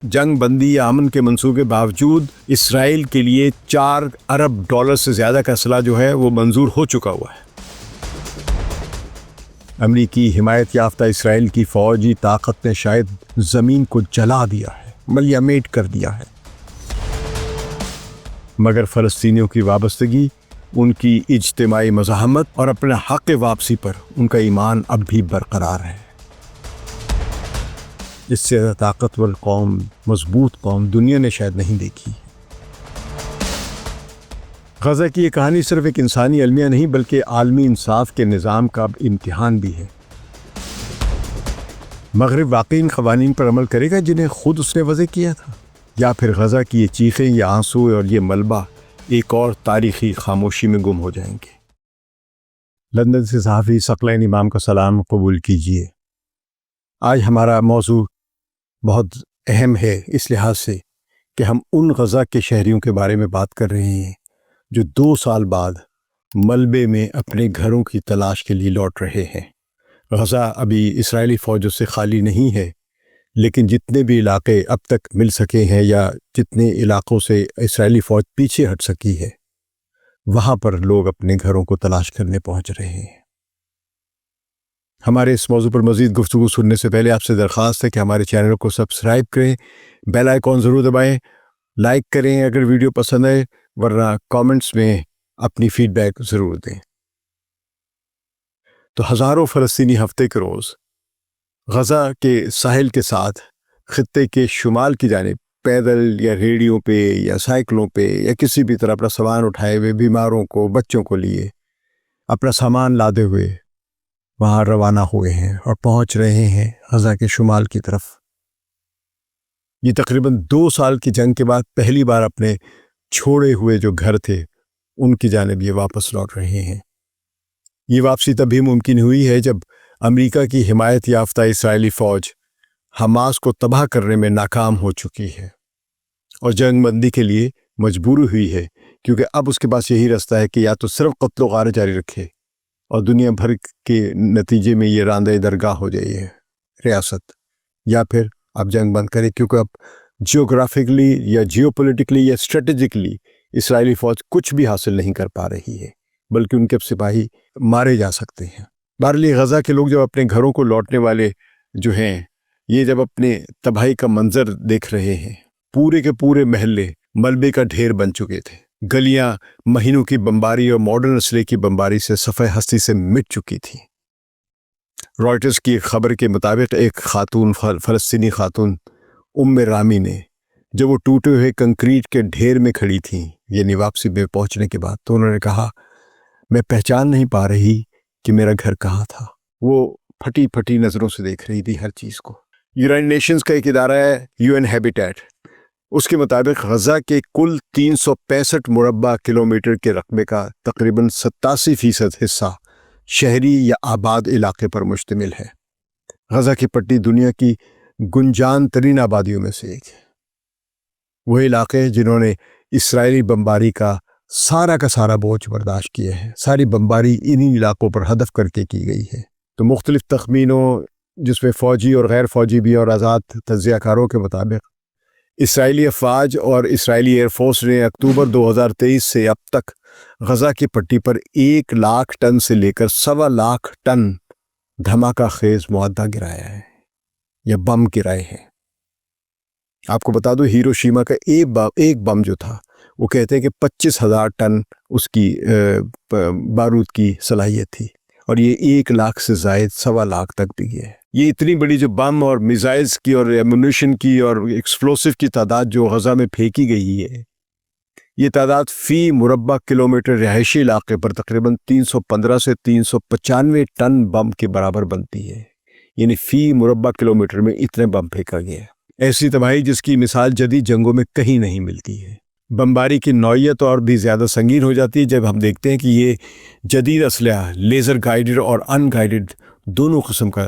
جنگ بندی یا امن کے منصوبے کے باوجود اسرائیل کے لیے $4 ارب سے زیادہ کا اسلحہ جو ہے وہ منظور ہو چکا ہوا ہے۔ امریکی حمایت یافتہ اسرائیل کی فوجی طاقت نے شاید زمین کو جلا دیا ہے، ملیامیٹ کر دیا ہے، مگر فلسطینیوں کی وابستگی، ان کی اجتماعی مزاحمت اور اپنے حق واپسی پر ان کا ایمان اب بھی برقرار ہے۔ اس سے طاقتور قوم، مضبوط قوم دنیا نے شاید نہیں دیکھی۔ غزہ کی یہ کہانی صرف ایک انسانی المیہ نہیں بلکہ عالمی انصاف کے نظام کا امتحان بھی ہے۔ مغرب واقعی ان قوانین پر عمل کرے گا جنہیں خود اس نے وضع کیا تھا، یا پھر غزہ کی یہ چیخیں، یہ آنسو اور یہ ملبہ ایک اور تاریخی خاموشی میں گم ہو جائیں گے؟ لندن سے صحافی ثقلین امام کا سلام قبول کیجیے۔ آج ہمارا موضوع بہت اہم ہے اس لحاظ سے کہ ہم ان غزہ کے شہریوں کے بارے میں بات کر رہے ہیں جو 2 سال بعد ملبے میں اپنے گھروں کی تلاش کے لیے لوٹ رہے ہیں۔ غزہ ابھی اسرائیلی فوجوں سے خالی نہیں ہے، لیکن جتنے بھی علاقے اب تک مل سکے ہیں یا جتنے علاقوں سے اسرائیلی فوج پیچھے ہٹ سکی ہے، وہاں پر لوگ اپنے گھروں کو تلاش کرنے پہنچ رہے ہیں۔ ہمارے اس موضوع پر مزید گفتگو سننے سے پہلے آپ سے درخواست ہے کہ ہمارے چینل کو سبسکرائب کریں، بیل آئیکن ضرور دبائیں، لائک کریں اگر ویڈیو پسند ہے، ورنہ کامنٹس میں اپنی فیڈ بیک ضرور دیں۔ تو ہزاروں فلسطینی ہفتے کے روز غزہ کے ساحل کے ساتھ خطے کے شمال کی جانب پیدل یا ریڑھیوں پہ یا سائیکلوں پہ یا کسی بھی طرح اپنا سامان اٹھائے ہوئے، بیماروں کو، بچوں کو لیے اپنا سامان لادے ہوئے وہاں روانہ ہوئے ہیں اور پہنچ رہے ہیں غزہ کے شمال کی طرف۔ یہ تقریباً 2 سال کی جنگ کے بعد پہلی بار اپنے چھوڑے ہوئے جو گھر تھے ان کی جانب یہ واپس لوٹ رہے ہیں۔ یہ واپسی تبھی ممکن ہوئی ہے جب امریکہ کی حمایت یافتہ اسرائیلی فوج حماس کو تباہ کرنے میں ناکام ہو چکی ہے اور جنگ بندی کے لیے مجبور ہوئی ہے، کیونکہ اب اس کے پاس یہی رستہ ہے کہ یا تو صرف قتل و غارت جاری رکھے اور دنیا بھر کے نتیجے میں یہ راندہ درگاہ ہو جائے ہے ریاست، یا پھر اب جنگ بند کرے، کیونکہ اب جیوگرافکلی یا جیو پولیٹکلی یا اسٹریٹجکلی اسرائیلی فوج کچھ بھی حاصل نہیں کر پا رہی ہے، بلکہ ان کے سپاہی مارے جا سکتے ہیں۔ بہرحال غزہ کے لوگ جب اپنے گھروں کو لوٹنے والے جو ہیں، یہ جب اپنے تباہی کا منظر دیکھ رہے ہیں، پورے کے پورے محلے ملبے کا ڈھیر بن چکے تھے، گلیاں مہینوں کی بمباری اور ماڈرن اسلحے کی بمباری سے صفحہ ہستی سے مٹ چکی تھیں۔ رائٹرز کی ایک خبر کے مطابق ایک خاتون، فلسطینی خاتون رامی نے جب وہ ٹوٹے ہوئے کنکریٹ کے ڈھیر میں کھڑی تھیں، یعنی واپسی میں پہنچنے کے بعد، تو انہوں نے کہا، میں پہچان نہیں پا رہی کہ میرا گھر کہاں تھا۔ وہ پھٹی پھٹی نظروں سے دیکھ رہی تھی ہر چیز کو۔ یونائٹڈ نیشنز کا ایک ادارہ ہے UN ہیبیٹیٹ، اس کے مطابق غزہ کے کل 365 مربع کلومیٹر کے رقبے کا تقریباً 87% حصہ شہری یا آباد علاقے پر مشتمل ہے۔ غزہ کی پٹی دنیا کی گنجان ترین آبادیوں میں سے ایک ہے۔ وہ علاقے جنہوں نے اسرائیلی بمباری کا سارا بوجھ برداشت کیا ہے، ساری بمباری انہی علاقوں پر ہدف کر کے کی گئی ہے۔ تو مختلف تخمینوں، جس میں فوجی اور غیر فوجی بھی اور آزاد تجزیہ کاروں کے مطابق، اسرائیلی افواج اور اسرائیلی ایئر فورس نے اکتوبر 2023 سے اب تک غزہ کی پٹی پر 1 لاکھ ٹن سے لے کر 1.25 لاکھ ٹن دھماکہ خیز معدہ گرایا ہے یا بم گرائے ہیں۔ آپ کو بتا دو، ہیروشیما کا ایک بم جو تھا، وہ کہتے ہیں کہ 25,000 ٹن اس کی بارود کی صلاحیت تھی، اور یہ 1 لاکھ سے زائد 1.25 لاکھ تک بھی گیا ہے۔ یہ اتنی بڑی جو بم اور میزائلز کی اور ایمونیشن کی اور ایکسپلوسیو کی تعداد جو غزہ میں پھینکی گئی ہے، یہ تعداد فی مربع کلومیٹر رہائشی علاقے پر تقریباً 315 سے 395 ٹن بم کے برابر بنتی ہے، یعنی فی مربع کلومیٹر میں اتنے بم پھینکا گیا ہے۔ ایسی تباہی جس کی مثال جدید جنگوں میں کہیں نہیں ملتی ہے۔ بمباری کی نوعیت اور بھی زیادہ سنگین ہو جاتی ہے جب ہم دیکھتے ہیں کہ یہ جدید اسلحہ لیزر گائیڈڈ اور ان گائیڈڈ دونوں قسم کا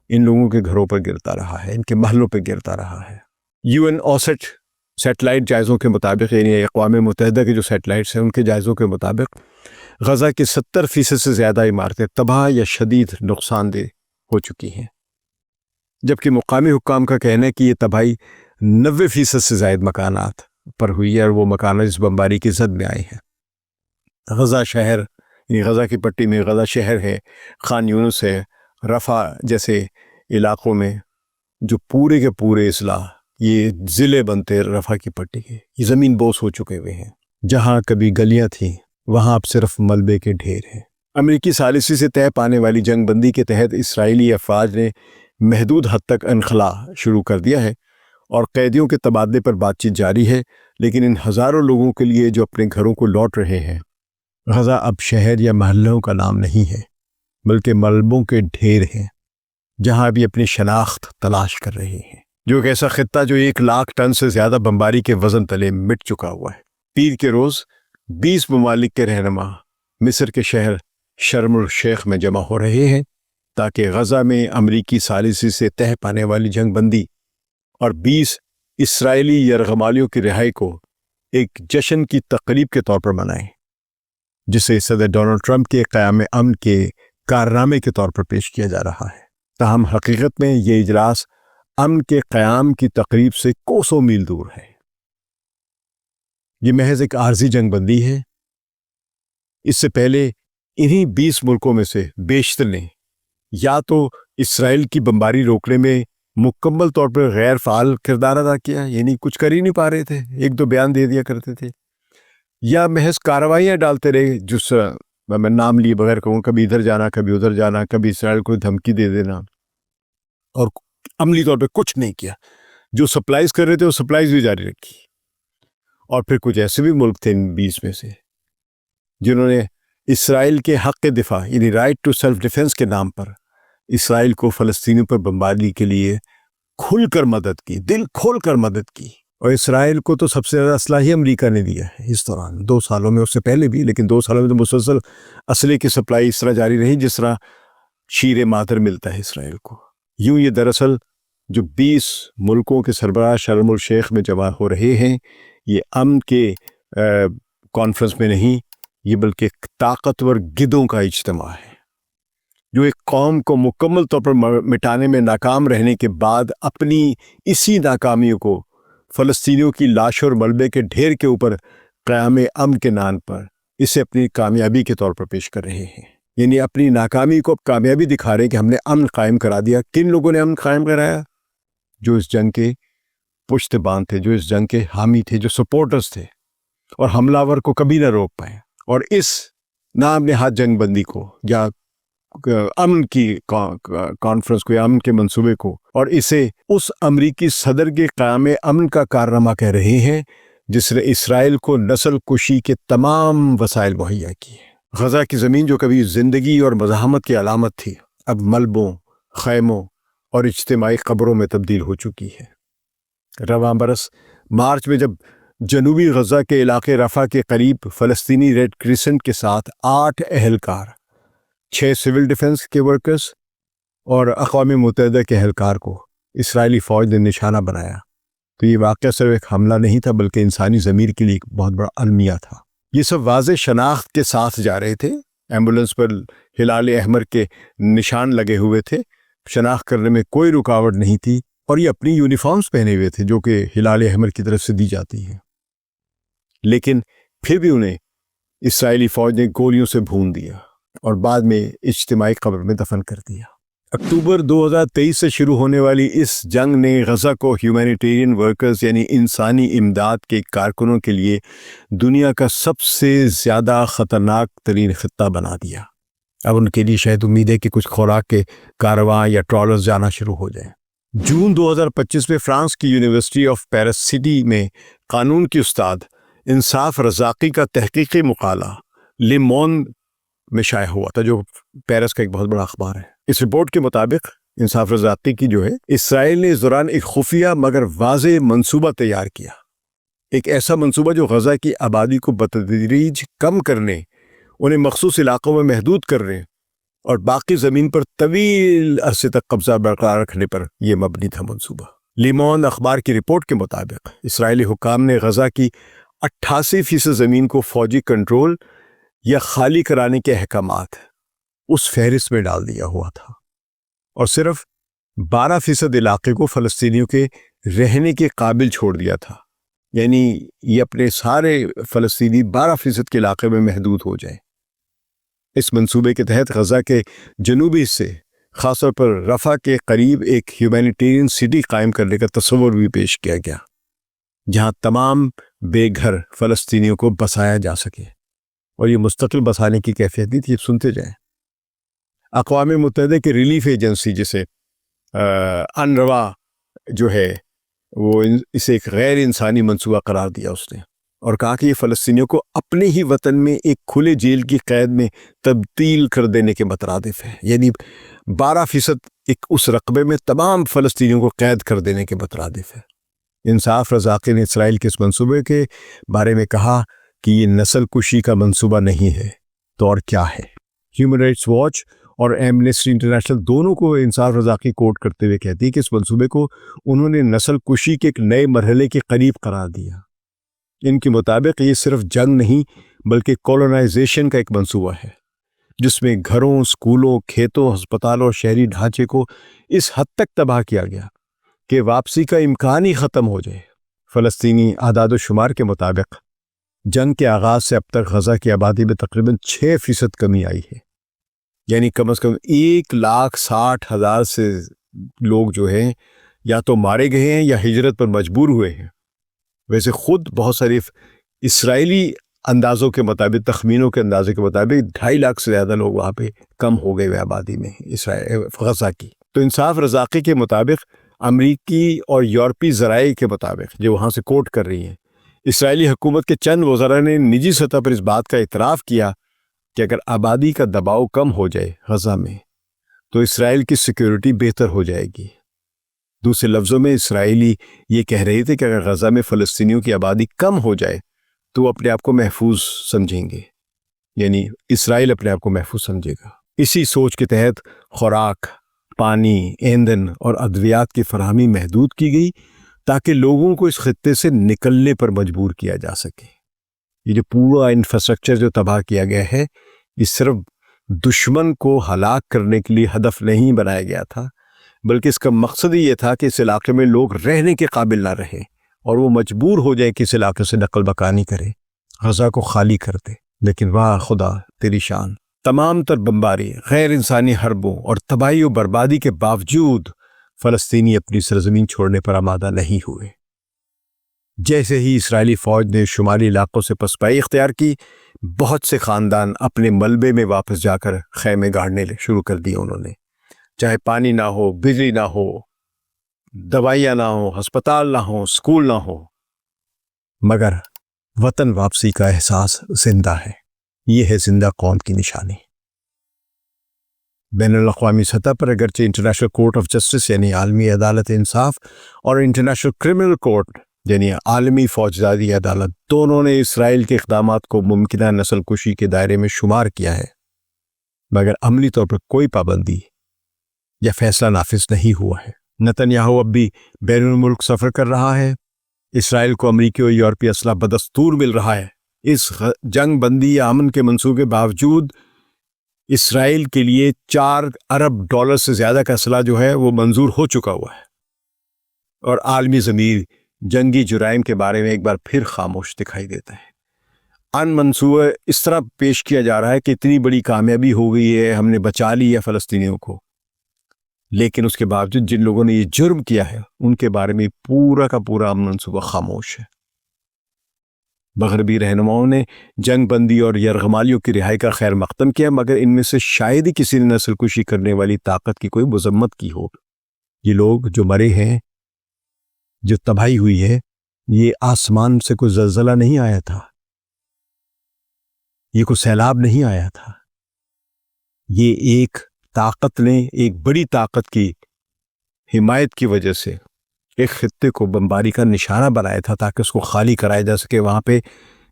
ان لوگوں کے گھروں پر گرتا رہا ہے، ان کے محلوں پہ گرتا رہا ہے۔ UN اوسٹ سیٹلائٹ جائزوں کے مطابق، یعنی اقوام متحدہ کے جو سیٹلائٹس ہیں ان کے جائزوں کے مطابق، غزہ کی 70% سے زیادہ عمارتیں تباہ یا شدید نقصان دہ ہو چکی ہیں، جبکہ مقامی حکام کا کہنا ہے کہ یہ تباہی 90% سے زائد مکانات پر ہوئی ہے، اور وہ مکانات اس بمباری کی زد میں آئے ہیں۔ غزہ شہر، یعنی غزہ کی پٹی میں غزہ شہر ہے، خان یونس ہے، رفح جیسے علاقوں میں جو پورے کے پورے اضلاع یہ ضلع بنتے رفح کی پٹی کے، یہ زمین بوس ہو چکے ہوئے ہیں۔ جہاں کبھی گلیاں تھیں وہاں اب صرف ملبے کے ڈھیر ہیں۔ امریکی ثالثی سے طے پانے والی جنگ بندی کے تحت اسرائیلی افواج نے محدود حد تک انخلا شروع کر دیا ہے اور قیدیوں کے تبادلے پر بات چیت جاری ہے، لیکن ان ہزاروں لوگوں کے لیے جو اپنے گھروں کو لوٹ رہے ہیں، غزہ اب شہر یا محلوں کا نام نہیں ہے بلکہ ملبوں کے ڈھیر ہیں جہاں ابھی اپنی شناخت تلاش کر رہے ہیں۔ جو ایک ایسا خطہ جو 1,00,000 ٹن سے زیادہ بمباری کے وزن تلے مٹ چکا ہوا ہے۔ پیر کے روز 20 ممالک کے رہنما مصر کے شہر شرم الشیخ میں جمع ہو رہے ہیں تاکہ غزہ میں امریکی ثالثی سے طے پانے والی جنگ بندی اور 20 اسرائیلی یرغمالیوں کی رہائی کو ایک جشن کی تقریب کے طور پر منائیں، جسے صدر ڈونلڈ ٹرمپ کے قیام امن کے کارنامے کے طور پر پیش کیا جا رہا ہے۔ تاہم حقیقت میں یہ اجلاس امن کے قیام کی تقریب سے کوسوں میل دور ہے۔ یہ محض ایک عارضی جنگ بندی ہے۔ اس سے پہلے انہی 20 ملکوں میں سے بیشتر نے یا تو اسرائیل کی بمباری روکنے میں مکمل طور پر غیر فعال کردار ادا کیا، یعنی کچھ کر ہی نہیں پا رہے تھے، ایک دو بیان دے دیا کرتے تھے، یا محض کارروائیاں ڈالتے رہے، جس میں نام لیے بغیر کہوں، کبھی ادھر جانا کبھی ادھر جانا، کبھی اسرائیل کو دھمکی دے دینا، اور عملی طور پہ کچھ نہیں کیا۔ جو سپلائز کر رہے تھے وہ سپلائز بھی جاری رکھی۔ اور پھر کچھ ایسے بھی ملک تھے ان 20 میں سے جنہوں نے اسرائیل کے حق دفاع یعنی رائٹ ٹو سیلف ڈیفنس کے نام پر اسرائیل کو فلسطینیوں پر بمباری کے لیے کھل کر مدد کی، دل کھول کر مدد کی۔ اور اسرائیل کو تو سب سے زیادہ اسلحہ ہی امریکہ نے دیا ہے اس دوران 2 سالوں میں، اس سے پہلے بھی، لیکن 2 سالوں میں تو مسلسل اسلحے کی سپلائی اس طرح جاری رہی جس طرح شیر مادر ملتا ہے اسرائیل کو۔ یوں یہ دراصل جو 20 ملکوں کے سربراہ شرم الشیخ میں جمع ہو رہے ہیں، یہ امن کے کانفرنس میں نہیں، یہ بلکہ ایک طاقتور گدوں کا اجتماع ہے جو ایک قوم کو مکمل طور پر مٹانے میں ناکام رہنے کے بعد اپنی اسی ناکامیوں کو فلسطینیوں کی لاش اور ملبے کے ڈھیر کے اوپر قیام امن کے نام پر اسے اپنی کامیابی کے طور پر پیش کر رہے ہیں، یعنی اپنی ناکامی کو کامیابی دکھا رہے ہیں کہ ہم نے امن قائم کرا دیا۔ کن لوگوں نے امن قائم کرایا؟ جو اس جنگ کے پشت باندھ تھے، جو اس جنگ کے حامی تھے، جو سپورٹرز تھے، اور حملہ آور کو کبھی نہ روک پائے، اور اس نام نہاد جنگ بندی کو یا امن کی کانفرنس کو یا امن کے منصوبے کو، اور اسے اس امریکی صدر کے قیام امن کا کارنامہ کہہ رہے ہیں جس نے اسرائیل کو نسل کشی کے تمام وسائل مہیا کیے۔ غزہ کی زمین جو کبھی زندگی اور مزاحمت کی علامت تھی، اب ملبوں، خیموں اور اجتماعی قبروں میں تبدیل ہو چکی ہے۔ رواں برس مارچ میں جب جنوبی غزہ کے علاقے رفح کے قریب فلسطینی ریڈ کریسنٹ کے ساتھ 8 اہلکار، 6 سول ڈیفنس کے ورکرز اور اقوام متحدہ کے اہلکار کو اسرائیلی فوج نے نشانہ بنایا، تو یہ واقعہ صرف ایک حملہ نہیں تھا بلکہ انسانی ضمیر کے لیے ایک بہت بڑا المیہ تھا۔ یہ سب واضح شناخت کے ساتھ جا رہے تھے، ایمبولنس پر ہلال احمر کے نشان لگے ہوئے تھے، شناخت کرنے میں کوئی رکاوٹ نہیں تھی، اور یہ اپنی یونیفارمز پہنے ہوئے تھے جو کہ ہلال احمر کی طرف سے دی جاتی ہیں، لیکن پھر بھی انہیں اسرائیلی فوج نے گولیوں سے بھون دیا اور بعد میں اجتماعی قبر میں دفن کر دیا۔ اکتوبر 2023 سے شروع ہونے والی اس جنگ نے غزہ کو ہیومینیٹیرین ورکرز یعنی انسانی امداد کے کارکنوں کے لیے دنیا کا سب سے زیادہ خطرناک ترین خطہ بنا دیا۔ اب ان کے لیے شاید امید ہے کہ کچھ خوراک کے کارواں یا ٹرالرز جانا شروع ہو جائیں۔ جون 2025 میں فرانس کی یونیورسٹی آف پیرس سٹی میں قانون کی استاد انصاف رزاقی کا تحقیقی مقالہ لے موند میں شائع ہوا تھا، جو پیرس کا ایک بہت بڑا اخبار ہے۔ اس رپورٹ کے مطابق انصاف رزاقی کی جو ہے، اسرائیل نے اس دوران ایک خفیہ مگر واضح منصوبہ تیار کیا، ایک ایسا منصوبہ جو غزہ کی آبادی کو بتدریج کم کرنے، انہیں مخصوص علاقوں میں محدود کرنے اور باقی زمین پر طویل عرصے تک قبضہ برقرار رکھنے پر یہ مبنی تھا منصوبہ۔ لے موند اخبار کی رپورٹ کے مطابق اسرائیلی حکام نے غزہ کی 88% زمین کو فوجی کنٹرول یا خالی کرانے کے احکامات اس فہرست میں ڈال دیا ہوا تھا، اور صرف 12% علاقے کو فلسطینیوں کے رہنے کے قابل چھوڑ دیا تھا، یعنی یہ اپنے سارے فلسطینی 12% کے علاقے میں محدود ہو جائیں۔ اس منصوبے کے تحت غزہ کے جنوبی حصے، خاص طور پر رفح کے قریب، ایک ہیومینیٹیرین سٹی قائم کرنے کا تصور بھی پیش کیا گیا، جہاں تمام بے گھر فلسطینیوں کو بسایا جا سکے، اور یہ مستقل بسانے کی کیفیت بھی تھی۔ سنتے جائیں۔ اقوام متحدہ کی ریلیف ایجنسی، جسے انروا جو ہے، وہ اسے ایک غیر انسانی منصوبہ قرار دیا اس نے، اور کہا کہ یہ فلسطینیوں کو اپنے ہی وطن میں ایک کھلے جیل کی قید میں تبدیل کر دینے کے مترادف ہے، یعنی 12% ایک اس رقبے میں تمام فلسطینیوں کو قید کر دینے کے مترادف ہے۔ انصاف رزاقی نے اسرائیل کے اس منصوبے کے بارے میں کہا کہ یہ نسل کشی کا منصوبہ نہیں ہے تو اور کیا ہے۔ ہیومن رائٹس واچ اور ایمنسٹی انٹرنیشنل دونوں کو انصاف رزاقی کوٹ کرتے ہوئے کہتی ہے کہ اس منصوبے کو انہوں نے نسل کشی کے ایک نئے مرحلے کے قریب قرار دیا۔ ان کے مطابق یہ صرف جنگ نہیں بلکہ کولونائزیشن کا ایک منصوبہ ہے، جس میں گھروں، اسکولوں، کھیتوں، ہسپتالوں اور شہری ڈھانچے کو اس حد تک تباہ کیا گیا کہ واپسی کا امکان ہی ختم ہو جائے۔ فلسطینی اعداد و شمار کے مطابق جنگ کے آغاز سے اب تک غزہ کی آبادی میں تقریباً 6% کمی آئی ہے، یعنی کم از کم 1,60,000 سے لوگ جو ہیں یا تو مارے گئے ہیں یا ہجرت پر مجبور ہوئے ہیں۔ ویسے خود بہت ساری اسرائیلی اندازوں کے مطابق، تخمینوں کے اندازے کے مطابق 2.5 لاکھ سے زیادہ لوگ وہاں پہ کم ہو گئے ہوئے آبادی میں غزہ کی۔ تو انصاف رزاقی کے مطابق، امریکی اور یورپی ذرائع کے مطابق جو وہاں سے کوٹ کر رہی ہیں، اسرائیلی حکومت کے چند وزراء نے نجی سطح پر اس بات کا اعتراف کیا کہ اگر آبادی کا دباؤ کم ہو جائے غزہ میں تو اسرائیل کی سیکیورٹی بہتر ہو جائے گی۔ دوسرے لفظوں میں اسرائیلی یہ کہہ رہے تھے کہ اگر غزہ میں فلسطینیوں کی آبادی کم ہو جائے تو وہ اپنے آپ کو محفوظ سمجھیں گے، یعنی اسرائیل اپنے آپ کو محفوظ سمجھے گا۔ اسی سوچ کے تحت خوراک، پانی، ایندھن اور ادویات کی فراہمی محدود کی گئی تاکہ لوگوں کو اس خطے سے نکلنے پر مجبور کیا جا سکے۔ یہ جو پورا انفراسٹرکچر جو تباہ کیا گیا ہے، یہ صرف دشمن کو ہلاک کرنے کے لیے ہدف نہیں بنایا گیا تھا، بلکہ اس کا مقصد یہ تھا کہ اس علاقے میں لوگ رہنے کے قابل نہ رہیں اور وہ مجبور ہو جائے کہ اس علاقے سے نقل مکانی کرے، غزہ کو خالی کر دے۔ لیکن واہ خدا تیری شان، تمام تر بمباری، غیر انسانی حربوں اور تباہی و بربادی کے باوجود فلسطینی اپنی سرزمین چھوڑنے پر آمادہ نہیں ہوئے۔ جیسے ہی اسرائیلی فوج نے شمالی علاقوں سے پسپائی اختیار کی، بہت سے خاندان اپنے ملبے میں واپس جا کر خیمے گاڑنے شروع کر دیے انہوں نے، چاہے پانی نہ ہو، بجلی نہ ہو، دوائیاں نہ ہو، ہسپتال نہ ہو، اسکول نہ ہو، مگر وطن واپسی کا احساس زندہ ہے۔ یہ ہے زندہ قوم کی نشانی۔ بین الاقوامی سطح پر اگرچہ انٹرنیشنل کورٹ آف جسٹس یعنی عالمی عدالت انصاف اور انٹرنیشنل کرمنل کورٹ یعنی عالمی فوجداری عدالت دونوں نے اسرائیل کے اقدامات کو ممکنہ نسل کشی کے دائرے میں شمار کیا ہے، مگر عملی طور پر کوئی پابندی یا فیصلہ نافذ نہیں ہوا ہے۔ نتنیاہو اب بھی بین الملک سفر کر رہا ہے، اسرائیل کو امریکی اور یورپی اسلحہ بدستور مل رہا ہے۔ اس جنگ بندی یا امن کے منصوبے کے باوجود اسرائیل کے لیے $4 ارب سے زیادہ کا اسلحہ جو ہے وہ منظور ہو چکا ہوا ہے، اور عالمی ضمیر جنگی جرائم کے بارے میں ایک بار پھر خاموش دکھائی دیتا ہے۔ ان منصوبہ اس طرح پیش کیا جا رہا ہے کہ اتنی بڑی کامیابی ہو گئی ہے، ہم نے بچا لی ہے فلسطینیوں کو، لیکن اس کے باوجود جن لوگوں نے یہ جرم کیا ہے ان کے بارے میں پورا کا پورا منصوبہ خاموش ہے۔ مغربی رہنماؤں نے جنگ بندی اور یرغمالیوں کی رہائی کا خیر مقدم کیا، مگر ان میں سے شاید ہی کسی نے نسل کشی کرنے والی طاقت کی کوئی مذمت کی ہو۔ یہ لوگ جو مرے ہیں، جو تباہی ہوئی ہے، یہ آسمان سے کوئی زلزلہ نہیں آیا تھا، یہ کوئی سیلاب نہیں آیا تھا، یہ ایک طاقت نے، ایک بڑی طاقت کی حمایت کی وجہ سے ایک خطے کو بمباری کا نشانہ بنایا تھا تاکہ اس کو خالی کرایا جا سکے، وہاں پہ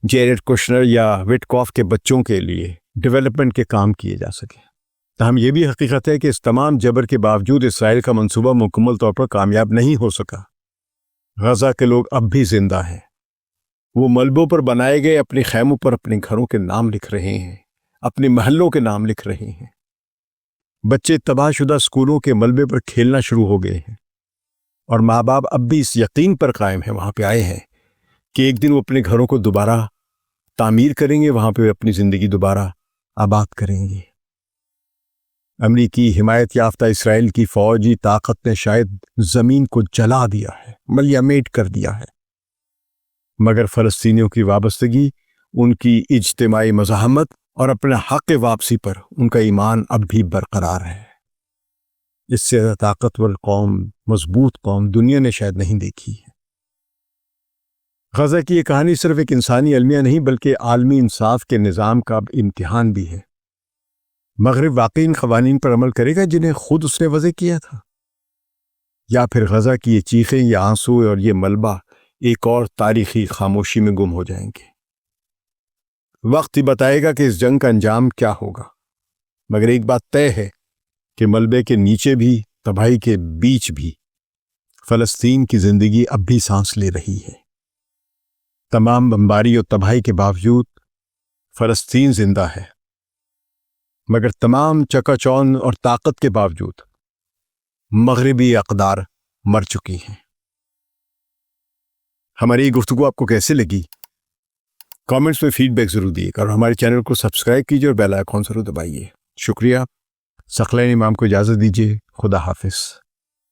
جیریڈ کوشنر یا وٹکاف کے بچوں کے لیے ڈیولپمنٹ کے کام کیے جا سکے۔ تاہم یہ بھی حقیقت ہے کہ اس تمام جبر کے باوجود اسرائیل کا منصوبہ مکمل طور پر کامیاب نہیں ہو سکا۔ غزہ کے لوگ اب بھی زندہ ہیں، وہ ملبوں پر بنائے گئے اپنے خیموں پر اپنے گھروں کے نام لکھ رہے ہیں، اپنے محلوں کے نام لکھ رہے ہیں۔ بچے تباہ شدہ اسکولوں کے ملبے پر کھیلنا شروع ہو گئے ہیں۔ اور ماں باپ اب بھی اس یقین پر قائم ہیں، وہاں پہ آئے ہیں کہ ایک دن وہ اپنے گھروں کو دوبارہ تعمیر کریں گے، وہاں پہ اپنی زندگی دوبارہ آباد کریں گے۔ امریکی حمایت یافتہ اسرائیل کی فوجی طاقت نے شاید زمین کو جلا دیا ہے، ملیامیٹ کر دیا ہے، مگر فلسطینیوں کی وابستگی، ان کی اجتماعی مزاحمت اور اپنے حق واپسی پر ان کا ایمان اب بھی برقرار ہے۔ اس سے زیادہ طاقتور قوم، مضبوط قوم دنیا نے شاید نہیں دیکھی ہے۔ غزہ کی یہ کہانی صرف ایک انسانی المیہ نہیں بلکہ عالمی انصاف کے نظام کا امتحان بھی ہے۔ مغرب واقعی ان قوانین پر عمل کرے گا جنہیں خود اس نے وضع کیا تھا، یا پھر غزہ کی یہ چیخیں، یہ آنسو اور یہ ملبہ ایک اور تاریخی خاموشی میں گم ہو جائیں گے؟ وقت ہی بتائے گا کہ اس جنگ کا انجام کیا ہوگا، مگر ایک بات طے ہے کہ ملبے کے نیچے بھی، تباہی کے بیچ بھی، فلسطین کی زندگی اب بھی سانس لے رہی ہے۔ تمام بمباری اور تباہی کے باوجود فلسطین زندہ ہے، مگر تمام چکا چون اور طاقت کے باوجود مغربی اقدار مر چکی ہیں۔ ہماری یہ گفتگو آپ کو کیسے لگی؟ کامنٹس میں فیڈ بیک ضرور دیے گا اور ہمارے چینل کو سبسکرائب کیجیے اور بیل آئیکن ضرور دبائیے۔ شکریہ۔ ثقلین امام کو اجازت دیجیے۔ خدا حافظ۔